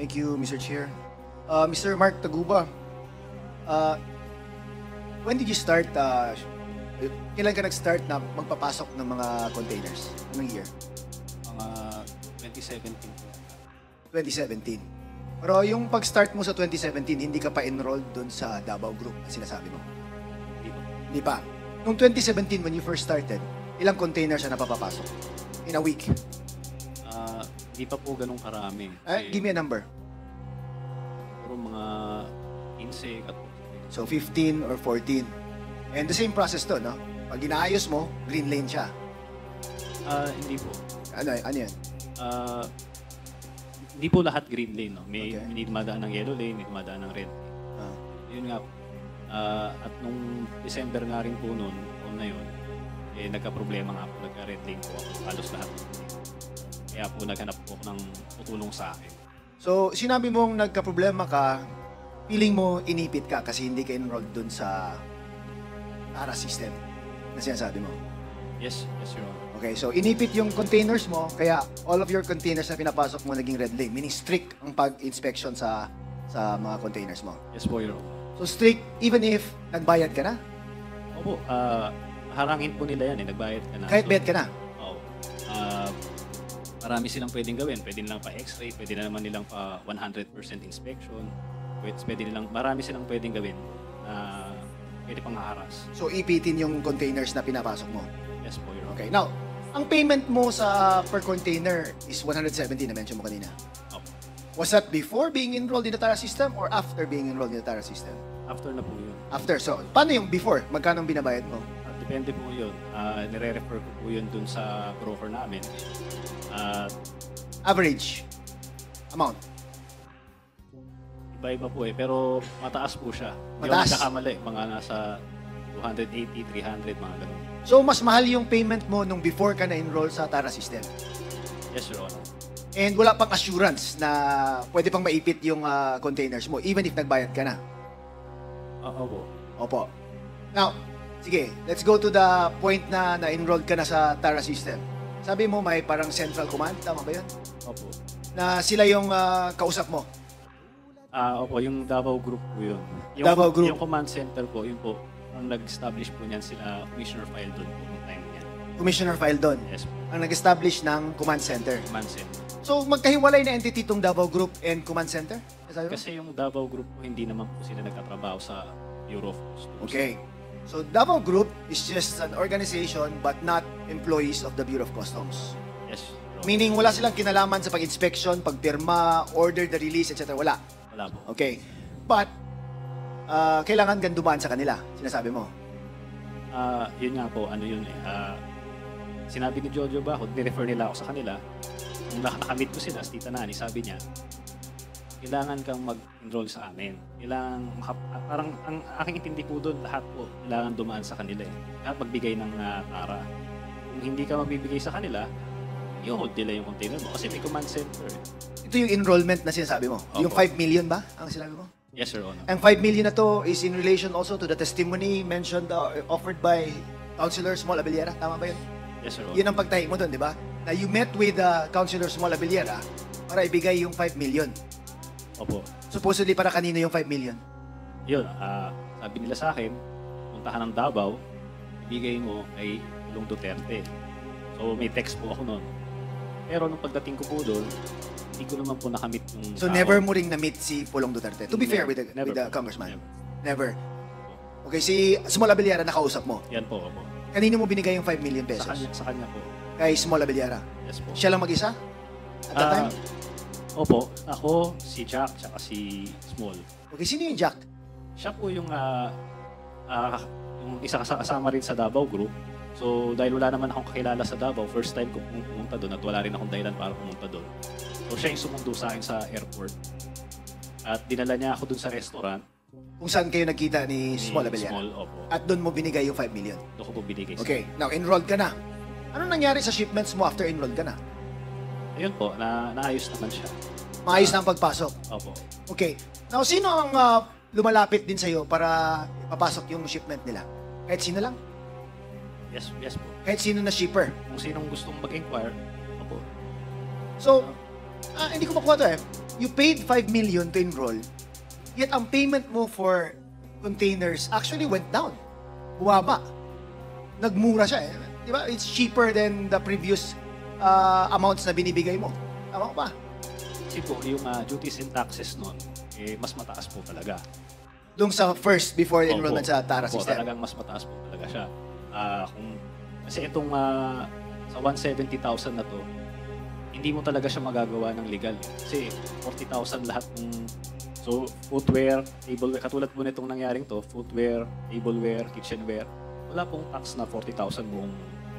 Thank you, Mr. Chair. Mr. Mark Taguba, uh, when did you start, kailan ka nag-start na magpapasok ng mga containers? Anong year? Mga 2017 po. 2017. Pero yung pag-start mo sa 2017, hindi ka pa enrolled dun sa Davao Group na sinasabi mo? Hindi po. Hindi pa. Noong 2017, when you first started, ilang containers na napapapasok? In a week? Hindi pa po ganun karami. Give me a number. Puro mga 15, 14. So 15 or 14. And the same process to, no? Pag inaayos mo, green lane siya. Hindi po. Ano yan? Hindi po lahat green lane. No? May Okay. may dumadaan ng yellow lane, may dumadaan ng red lane. Ah. Yun nga po. At nung December nga rin po noon, taon na yun, nagka-problema nga po, nagka-red lane po ako. Halos lahat. Kaya po naghanap po ako ng tutulong sa akin. So, sinabi mong nagka-problema ka, feeling mo inipit ka kasi hindi ka enrolled dun sa TARA system na sinasabi mo. Yes, Your Honor. Okay, so inipit yung containers mo, kaya all of your containers na pinapasok mo naging red lane, meaning strict ang pag-inspection sa mga containers mo. Yes po, Your Honor. So strict even if nagbayad ka na? Opo, harangin po nila yan nagbayad ka na. Kahit bayad ka na? Oo. Marami silang pwedeng gawin. Pwede nilang pa x-ray, pwede na naman nilang pa 100% inspection. Pwede nilang, marami silang pwedeng gawin na pwede pang haras. So ipitin yung containers na pinapasok mo? Yes po, Your Honor. Okay, now, ang payment mo sa per container is 170 na mention mo kanina. Opo. Was that before being enrolled in the TARA system or after being enrolled in the TARA system? After na po yun. After. So, paano yung before? Magkano ang binabayad mo? Depende po yun. Nire-refer ko po yun dun sa broker namin. Average amount. Iba-iba po pero mataas po siya. Mataas? Yung nagkakamali, mga nasa 280, 300, mga ganun. So, mas mahal yung payment mo nung before ka na-enroll sa TARA system. Yes, Your Honor. And wala pang assurance na pwede pang maipit yung containers mo even if nagbayad ka na. Opo. Opo. Now, sige, let's go to the point na na-enrolled ka na sa TARA system. Sabi mo may parang central command, tama ba yun? Opo. Na sila yung kausap mo. Opo, yung Davao Group po yun. Davao Group. Yung command center po, yun po, ang nag-establish po niyan sila, Commissioner File doon po noong time niyan. Commissioner File doon. Yes po, Ang nag-establish ng command center. command center. So, magkahiwalay na entity itong Davao Group and command center? Sabi mo? Kasi yung Davao Group po, hindi naman po sila nagkatrabaho sa Bureau of Customs. Okay. So, Davao Group is just an organization but not employees of the Bureau of Customs. Yes, Your Honor. Meaning, wala silang kinalaman sa pag-inspection, pagpirma, order the release, etc. Wala. Wala po. Okay. But, kailangan kang dumaan sa kanila, sinasabi mo. Yun nga po, ano yun sinabi ni Jojo ba, ni-refer nila ako sa kanila. Nung nakamit ko sila, si Tita Nani, sabi niya, kailangan kang mag-enroll sa amin. Kailangan, parang ang aking intindi po doon, lahat po, kailangan dumaan sa kanila Lahat magbigay ng TARA. Kung hindi ka magbibigay sa kanila, i-hold nila yung container mo kasi may command center. Ito yung enrollment na sinasabi mo. Opo. Yung 5 million ba ang sinabi mo? Yes, Your Honor. Ang 5 million na to is in relation also to the testimony mentioned, offered by Councilor Small Abellera. Tama ba yun? Yes, Your Honor. Yun ang pagtahi mo doon, di ba? Na you met with Councilor Small Abellera para ibigay yung 5 million. Opo. Supposedly para kanino yung 5 million? Yun, sabi nila sa akin, puntahan ng Davao, ibigay mo kay Pulong Duterte. So may text po ako noon. Pero nung pagdating ko po doon, hindi ko naman po nakamit yung So tao. never mo ring na-meet si Pulong Duterte? To be fair with the Never po. congressman? Never. Never. Okay, si Small Abellera nakausap mo. Yan po, opo. Kanino mo binigay yung 5 million pesos? Sa kanya po. Kay Small Abellera. Yes po. Siya lang mag-isa? At that time? Opo, ako, si Jack, tsaka si Small. Okay, sino yung Jack? Siya po yung isa kasama rin sa Davao Group. So dahil wala naman akong kakilala sa Davao, first time ko pumunta doon at wala rin akong dahilan para pumunta doon. So siya yung sumundo sa akin sa airport. At dinala niya ako doon sa restaurant. Kung saan kayo nagkita ni Small Abellera? Small, opo. At doon mo binigay yung 5 million? Doon ko po binigay sa Okay, now enrolled ka na. Ano nangyari sa shipments mo after enrolled ka na? Ayun po, naayos naman siya. Maayos na ang pagpasok. Opo. Okay. Now, sino ang lumalapit din sa'yo para papasok yung shipment nila? Kahit sino lang? Yes po. Kahit sino na shipper? Kung sinong gustong mag-inquire, opo. So, hindi ko makuha to you paid 5 million to enroll, yet ang payment mo for containers actually went down. Bumaba. Nagmura siya eh. Di ba? It's cheaper than the previous amounts na binibigay mo. Tama ko ba? Kasi po, yung duties and taxes nun, mas mataas po talaga. Doon sa first, before enrollment sa TARA Opo, system. talagang mas mataas po talaga siya. Kasi itong sa 170,000 na to, hindi mo talaga siya magagawa ng legal. Kasi 40,000 lahat ng so footwear, tableware, katulad po nitong nangyaring to, footwear, tableware, kitchenware, wala pong tax na 40,000 buong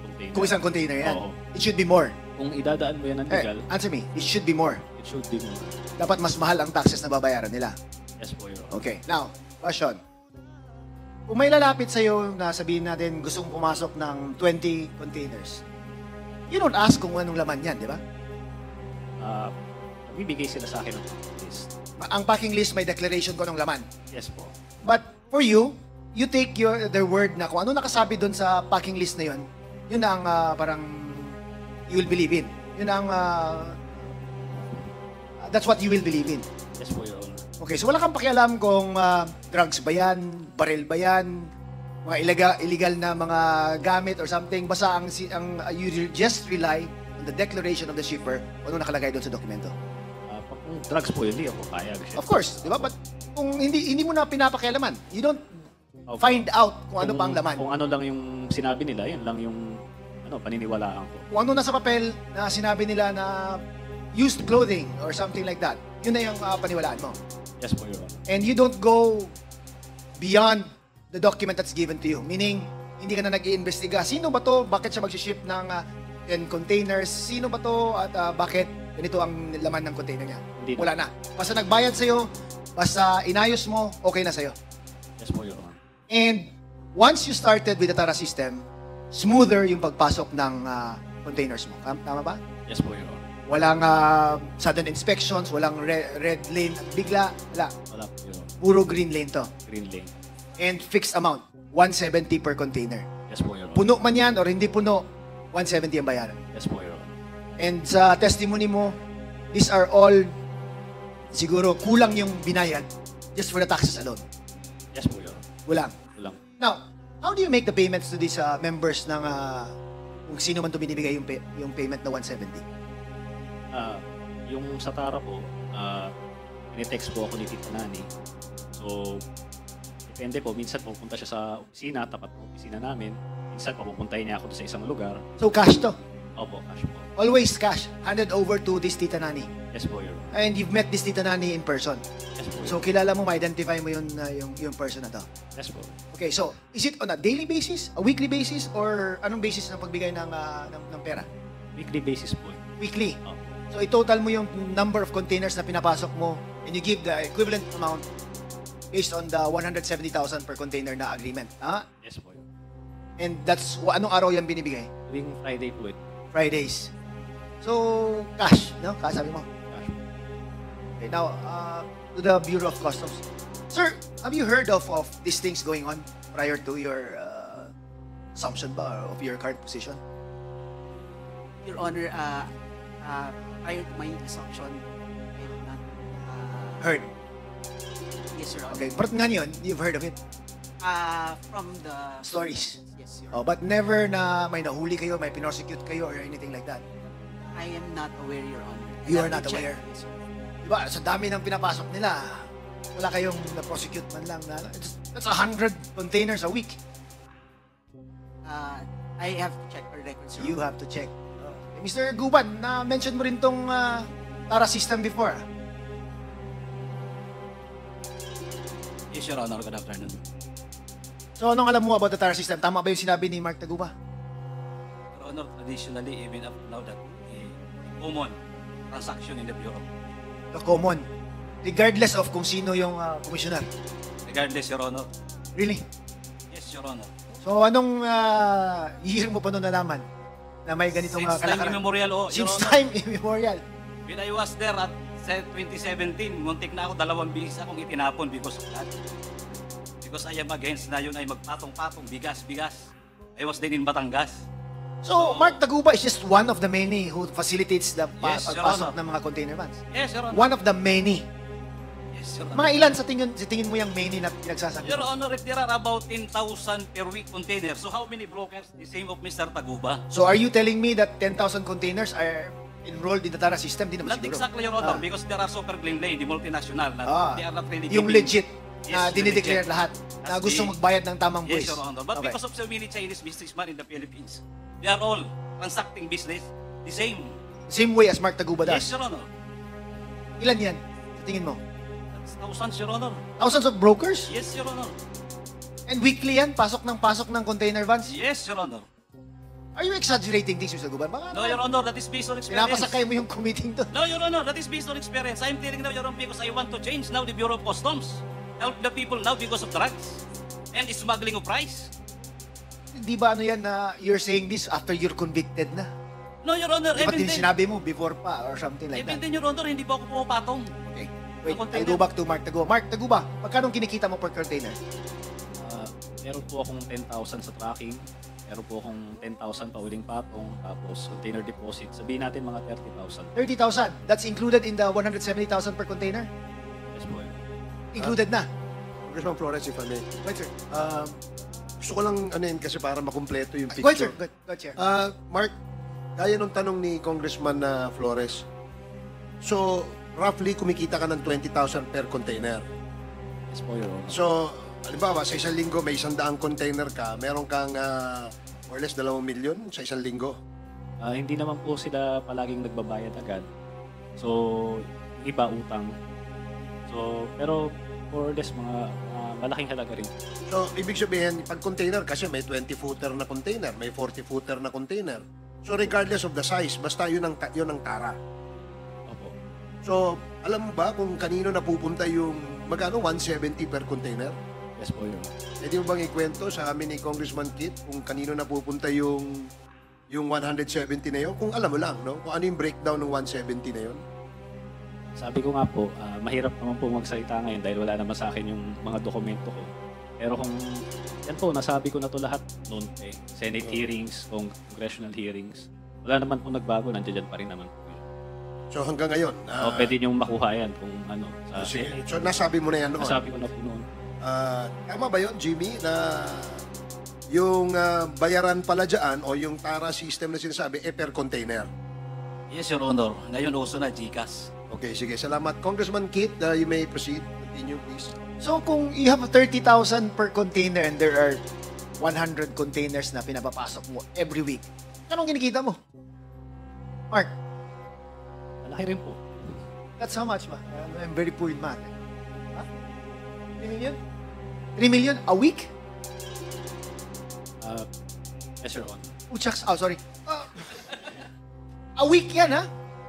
container. Kung isang container yan, Oo. it should be more. Kung idadaan mo yan ng legal, Answer me, it should be more. it should be more. Dapat mas mahal ang taxes na babayaran nila. Yes po, Your Honor. Okay, now, question. Kung may lalapit sa'yo na sabihin natin gustong pumasok ng 20 containers, you don't ask kung anong laman yan, di ba? Bibigay sila sa akin ng list. Ang packing list may declaration ko anong laman. Yes po. But for you, you take their word na kung ano nakasabi doon sa packing list na yun, yun ang parang you will believe in. Yun ang that's what you will believe in. Yes po, Your Honor. Okay, so wala kang pakialam kung drugs ba yan, baril ba yan, mga illegal na mga gamit or something. Basta you just rely on the declaration of the shipper o ano nakalagay doon sa dokumento. Kung drugs po, hindi ako payag. Of course, di ba? But kung hindi mo na pinapakialaman, you don't find out kung ano pa ang laman. Kung ano lang yung sinabi nila, yun lang yung paniniwalaan ko. Kung ano nasa papel na sinabi nila na used clothing or something like that, yun na yung paniwalaan mo. Yes po, Your Honor. And you don't go beyond the document that's given to you. Meaning, hindi ka na nag-iimbestiga. Sino ba to? Bakit siya mag-ship ng 10 containers? Sino ba to? At bakit ganito ang laman ng container niya? Hindi na. Wala na. Basta nagbayad sa'yo, basta inayos mo, okay na sa'yo. Yes po, Your Honor. And once you started with the TARA system, smoother yung pagpasok ng containers mo. Tama ba? Yes po, Your Honor. Walang sudden inspections, walang red lane bigla, wala. Wala po, Your Honor. Puro green lane to. Green lane. And fixed amount, 170 per container. Yes po, Your Honor. Puno man yan or hindi puno, 170 ang bayaran. Yes po, Your Honor. And sa testimony mo, these are all siguro kulang yung binayad just for the taxes alone. Yes po, Your Honor. Kulang. Walang. Now, how do you make the payments to these members ng kung sino man to binibigay yung payment na 170? Yung sa TARA po, in-text po ako ni Tita Nani. So, depende po. Minsan pupunta siya sa opisina, tapat ng opisina namin. Minsan papupuntahin niya ako sa isang lugar. So cash to. Opo, cash po. Always cash. Handed over to this Tita Nani. Yes po, Your Honor. And you've met this Tita Nani in person. Yes po, Your So kilala mo, ma-identify mo yung person na to. Yes po. Okay, so is it on a daily basis, a weekly basis, or anong basis ng pagbigay ng pera? Weekly basis po. Weekly. Opo. So i-total mo yung number of containers na pinapasok mo and you give the equivalent amount based on the 170,000 per container na agreement. Tama? Yes po. And that's anong araw yan binibigay? Tuwing Friday po ito. Fridays. So cash, no? Kasabi mo. Cash po. Okay, now to the Bureau of Customs. Sir, have you heard of these things going on prior to your assumption ba of your current position? Your Honor, prior to my assumption, I have not Heard. yes, Your Honor. Okay, but nga yun, you've heard of it. From the Stories. Yes, Your Oh, Honor. but never na may nahuli kayo, may pinosecute kayo or anything like that. I am not aware, Your Honor. You I'll are have not to check. aware? Yes, sir. Diba, sa dami ng pinapasok nila, wala kayong na-prosecute man lang. That's 100 containers a week. I have to check our records, Your You Honor. have to check. Mr. Guban, na-mention mo rin tong TARA system before. Yes, Your Honor. Good afternoon. So, anong alam mo about the TARA system? Tama ba yung sinabi ni Mark Taguba? Your Honor, traditionally, even up now that common transaction in the Bureau, The common. Regardless of kung sino yung commissioner. regardless, Your Honor. Really? Yes, Your Honor. So, anong year mo pa noon nalaman na may ganitong Since time kalakaran? immemorial, Your Since Honor. time immemorial. When I was there at 2017, muntik na ako 2 bisis akong itinapon because of that. Because I am against na yun ay magpatong-patong, bigas-bigas. I was then in Batangas. So, Mark Taguba is just one of the many who facilitates the Yes, Your pagpasok Honor. ng mga container vans. Yes, Your Honor. One of the many. Yes, Your Honor. Mga ilan sa tingin mo yung many na pinagsasabi? Your Honor, if there are about 10,000 per week containers, so how many brokers the same of Mr. Taguba? So, are you telling me that 10,000 containers are enrolled in the TARA system? Di naman Not siguro. exactly, Your Honor, because there are Super Glen Lane, the multinational, that they are not really Yung giving- legit na Yes, dinideclare legit. lahat na As gusto the- magbayad ng tamang buwis. Yes, Your Honor. But Okay. because of so many Chinese businessmen in the Philippines, they are all transacting business the same. Same way as Mark Taguba does. Yes, Your Honor. Ilan yan sa tingin mo? That's thousands, Your Honor. Thousands of brokers? Yes, Your Honor. And weekly yan? Pasok ng container vans? Yes, Your Honor. Are you exaggerating things, Mr. Taguba? Baka No, Your Honor, that is based on experience. pinapasakay mo yung committing to. No, Your Honor, that is based on experience. I'm telling now, Your Honor, because I want to change now the Bureau of Customs. Help the people now because of drugs and smuggling of rice. Di ba ano yan na you're saying this after you're convicted na? No, Your Honor, Di ba even then, sinabi mo before pa or something like even that? then, Your Honor, hindi pa ako pumapatong. Okay. Wait, Ang I'll go back to Mark Taguba. Mark Taguba, magkano kinikita mo per container? Meron po akong 10,000 sa tracking, meron po akong 10,000 pa uling patong, tapos container deposit. Sabihin natin mga 30,000. 30,000. That's included in the 170,000 per container? Yes po. Included na. Congressman Flores, if I may. Right, sir. Gusto ko lang ano yun kasi para makumpleto yung Go ahead, sir. picture. Go ahead, sir. Mark, gaya nung tanong ni Congressman Flores. So, roughly kumikita ka ng 20,000 per container. Yes po, Your Honor. So, halimbawa, sa isang linggo may 100 container ka, meron kang more or less 2 milyon sa isang linggo. Hindi naman po sila palaging nagbabayad agad. So, iba utang. So, pero more or less mga malaking halaga rin. So, ibig sabihin, pag container, kasi may 20-footer na container, may 40-footer na container. So, regardless of the size, basta yun ang tara. Opo. So, alam mo ba kung kanino napupunta yung magkano 170 per container? Yes po, Your Honor. Pwede mo bang ikwento sa amin ni Congressman Kit kung kanino napupunta yung 170 na yun? Kung alam mo lang, no? Kung ano yung breakdown ng 170 na yun? Sabi ko nga po, mahirap naman po magsalita ngayon dahil wala naman sa akin yung mga dokumento ko. Pero kung yan po, nasabi ko na to lahat noon Senate hearings, congressional hearings. Wala naman po nagbago, nandiyan pa rin naman po. So, hanggang ngayon. O pwede niyong makuha yan kung ano sa sige. Senate. So, nasabi mo na yan noon. Nasabi ko na po noon. Tama ba yun, Jimmy, na yung bayaran pala dyan o yung TARA system na sinasabi, per container? Yes, Your Honor. Ngayon uso na GCash. Okay, sige. Salamat. Congressman Kit, you may proceed. Continue, please. So, kung you have 30,000 per container and there are 100 containers na pinapapasok mo every week, anong kinikita mo? Mark, Malaki rin po. that's how much ba? I'm very poor in math. Ha? 3 million? 3 million a week? Yes, Your Honor. Uchaks, sorry. A week yan, ha?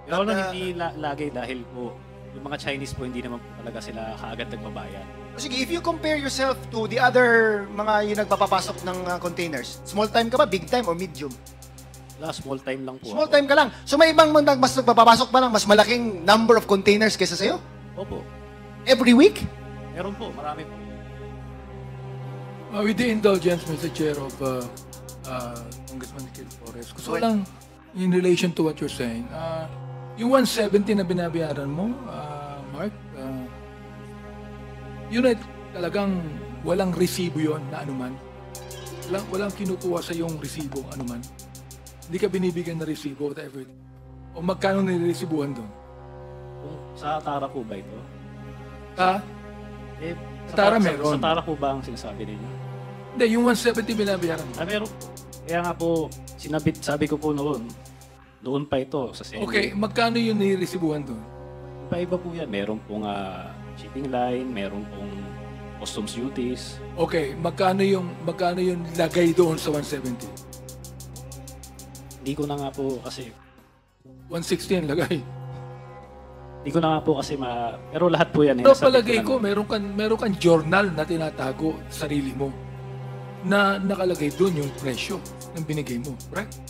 Your Honor, hindi lagi dahil po yung mga Chinese po hindi naman po talaga sila kaagad nagbabayad. Sige, if you compare yourself to the other mga yung nagpapapasok ng containers, small time ka ba, big time, or medium? Wala, small time lang po Small ako. time ka lang. So may ibang mas nagpapapasok pa ng mas malaking number of containers kaysa sa'yo? Opo. Every week? Meron po, marami po. With the indulgence, Mr. Chair, of Congressman Kit Flores, gusto ko lang, in relation to what you're saying, yung 170 na binabayaran mo, Mark, yun ay talagang walang resibo yon na anuman. Walang kinukuha sa yung resibo anuman. Hindi ka binibigyan na resibo, whatever. O magkano niliresibuhan doon? Kung sa Tara po ba ito? Eh, Tara meron. Sa Tara po ba ang sinasabi ninyo? Hindi, yung 170 binabayaran mo. Meron po. Kaya nga po, sabi ko po noon pa ito sa Senate. Okay, magkano yung niliresibuhan doon? Iba-iba po yan. Meron pong shipping line, meron pong customs duties. Okay, magkano yung lagay doon sa 170? Hindi ko na nga po kasi 160 ang lagay. Hindi ko na nga po kasi pero lahat po yan. Pero palagay ko, meron kang journal na tinatago sa sarili mo na nakalagay doon yung presyo ng binigay mo. Correct?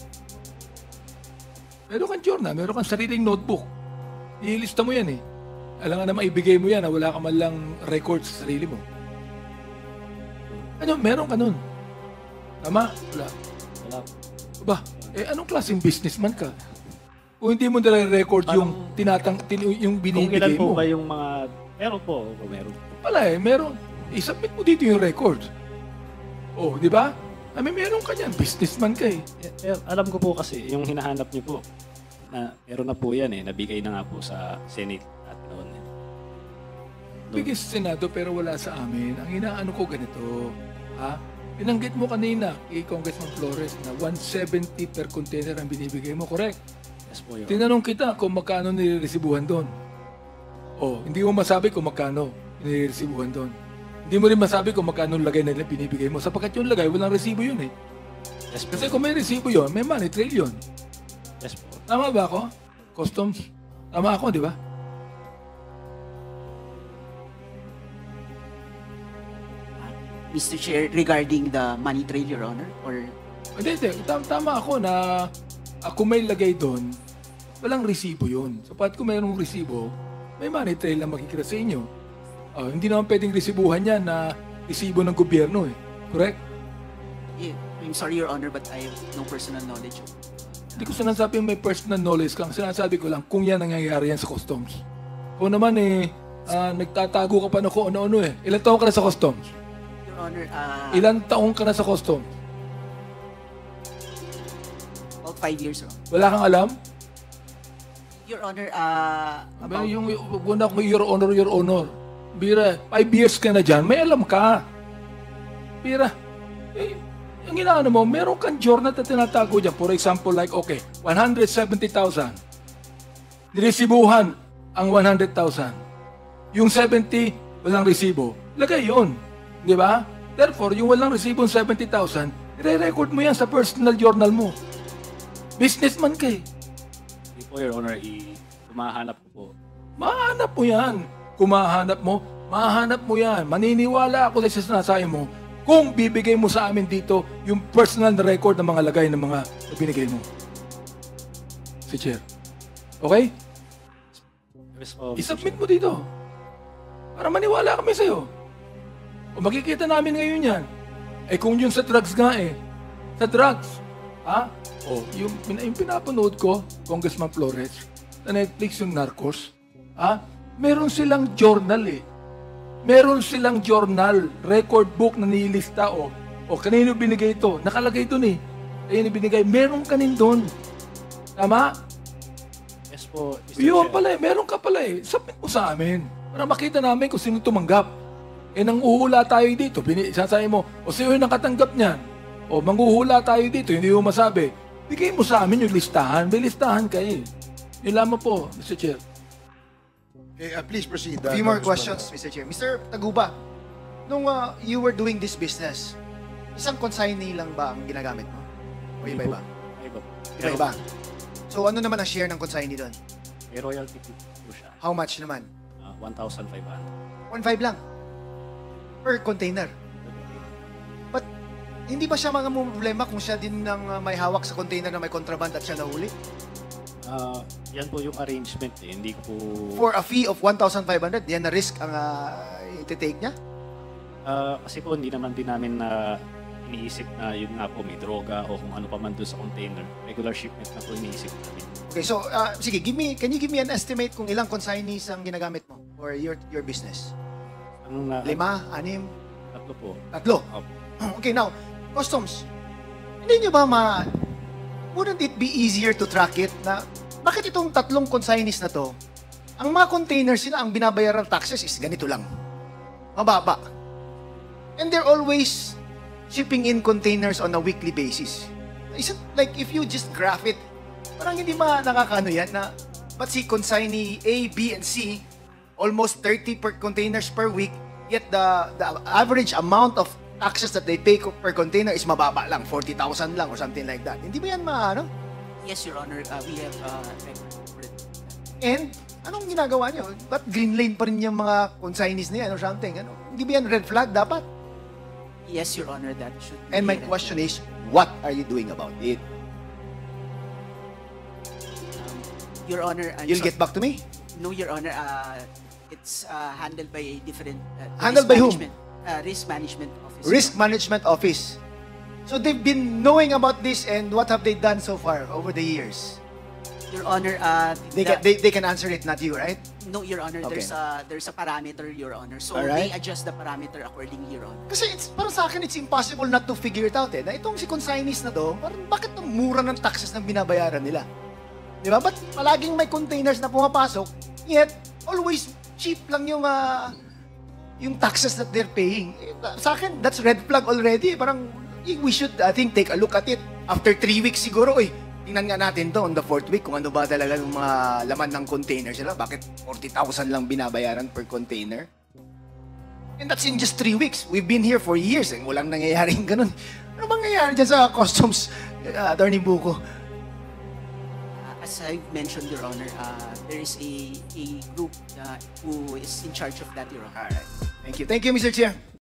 Meron kang journal, meron kang sariling notebook. Ilista mo yan eh. Alam nga na maibigay mo yan na wala ka man lang record sa sarili mo. Ano, meron ka nun. Tama? Wala. Wala. Ba? anong klaseng businessman ka? Kung hindi mo nare-record yung yung Kung binibigay ilan po mo. ba yung mga... Meron po. Meron po. Wala meron. I-submit mo dito yung records. Oh, di ba? Meron ka yan. Businessman ka eh. Alam ko po kasi, yung hinahanap niyo po, na meron na po yan nabigay na nga po sa Senate at noon. Bigay sa Senado pero wala sa amin. Ang inaano ko ganito. Ha? Binanggit mo kanina kay Congressman Flores na 170 per container ang binibigay mo. Correct? Yes po, Your Honor. Tinanong kita kung magkano niliresibuhan doon. Oh, hindi mo masabi kung magkano niliresibuhan doon. Hindi mo rin masabi kung magkano lagay na binibigay mo. Sapagkat yung lagay, walang resibo yun eh. Yes po. Kasi kung may resibo yun, may money trail yun. Yes po. Tama ba ako? Customs? Tama ako, di ba? Mr. Chair, regarding the money trail, Your Honor, or Hindi. Tama ako na kung may lagay doon, walang resibo yun. Sapat kung mayroong resibo, may money trail na makikita sa inyo. Hindi naman pwedeng resibuhan yan na resibo ng gobyerno eh. Correct? I'm sorry, Your Honor, but I have no personal knowledge. Hindi ko sinasabing may personal knowledge kang. Sinasabi ko lang kung yan nangyayari yan sa customs. Kung naman nagtatago ka pa na kung ano-ano eh. Ilan taong ka na sa customs? Your Honor, Ilan taong ka na sa customs? about 5 years, Your Honor. Wala kang alam? Your Honor, About... Yung una ko, your honor. Bira, 5 years ka na dyan, may alam ka. Bira, yung inaano mo, meron kang journal na tinatago dyan. For example, like, okay, 170,000. Niresibuhan ang 100,000. Yung 70, walang resibo. Lagay yun. Di ba? Therefore, yung walang resibo ng 70,000, nire-record mo yan sa personal journal mo. Businessman ka eh. Hindi po, Your Honor, kumahanap ko po. Mahanap mo yan. Kung mahanap mo yan. Maniniwala ako sa sinasabi mo kung bibigay mo sa amin dito yung personal na record ng mga lagay ng mga binigay mo. Si Chair. Okay? Yes po, Mr. I-submit Chair. mo dito. Para maniwala kami sa'yo. O makikita namin ngayon yan. Kung yun sa drugs nga Sa drugs. Ha? Yung pinapanood ko, Congressman Flores, sa Netflix yung Narcos. Ha? Meron silang journal Meron silang journal, record book na nilista kanino binigay ito? Nakalagay doon Ayun binigay. Meron kanin doon. Tama? Yes po, Mr. Yun Chair. pala meron ka pala Submit mo sa amin. Para makita namin kung sino tumanggap. Nang uhula tayo dito, sasabi mo, sino yung nakatanggap niyan? Manghuhula tayo dito, hindi mo masabi. Bigay mo sa amin yung listahan. May listahan kayo Yun lamang po, Mr. Chair. Okay, please proceed. A few more Congressman. questions, Mr. Chair. Mr. Taguba, nung you were doing this business, isang consignee lang ba ang ginagamit mo? O iba-iba? Iba po. Iba-iba. So ano naman ang share ng consignee doon? May royalty po siya. How much naman? 1,500. 1.5 lang. Per container. But hindi ba siya mga problema kung siya din ang may hawak sa container na may contraband at siya nahuli? Yan po yung arrangement Hindi ko po... For a fee of 1,500, yan na risk ang iti-take niya? Kasi po hindi naman din namin na iniisip na yun nga po may droga o kung ano pa man doon sa container. Regular shipment na po iniisip namin. Okay, so sige, can you give me an estimate kung ilang consignees ang ginagamit mo for your business? Ang, 5, 6, tatlo po. 3. Okay, now, customs. Hindi nyo ba wouldn't it be easier to track it na bakit itong 3 consignees na to, ang mga containers sila, ang binabayaran taxes is ganito lang. Mababa. And they're always shipping in containers on a weekly basis. Isn't like if you just graph it, parang hindi nakakano yan na but si consignee A, B, and C almost 30 per containers per week, yet the average amount of taxes that they pay per container is mababa lang, 40,000 lang or something like that. Hindi ba yan Yes, Your Honor, we have record for it. And anong ginagawa nyo? Ba't green lane pa rin yung mga consignees na yan or something? Hindi ba yan red flag dapat? Yes, Your Honor, that should be. And my question is, what are you doing about it? Your Honor, You'll get back to me? No, Your Honor, it's handled by a different Handled by whom? Risk Management Office. Risk Management Office. So they've been knowing about this, and what have they done so far over the years? Your Honor, They can answer it, not you, right? no, Your Honor, Okay. there's a parameter, Your Honor. So Alright. they adjust the parameter accordingly, Your Honor. Kasi para sa akin, it's impossible not to figure it out eh. Na itong si consignees na to, parang bakit ang mura ng taxes na binabayaran nila? Di ba? Ba't palaging may containers na pumapasok, yet always cheap lang yung taxes that they're paying. Sa akin, that's red flag already. Parang we should, I think, take a look at it. After 3 weeks siguro, tingnan nga natin to on the 4th week kung ano ba talaga yung mga laman ng container sila. Bakit 40,000 lang binabayaran per container? And that's in just 3 weeks. We've been here for years and walang nangyayaring ganun. Ano bang nangyayari dyan sa customs, Attorney Buko? As I've mentioned, Your Honor, there is a group who is in charge of that, Your Honor. Alright. Thank you. Thank you, Mr. Chair.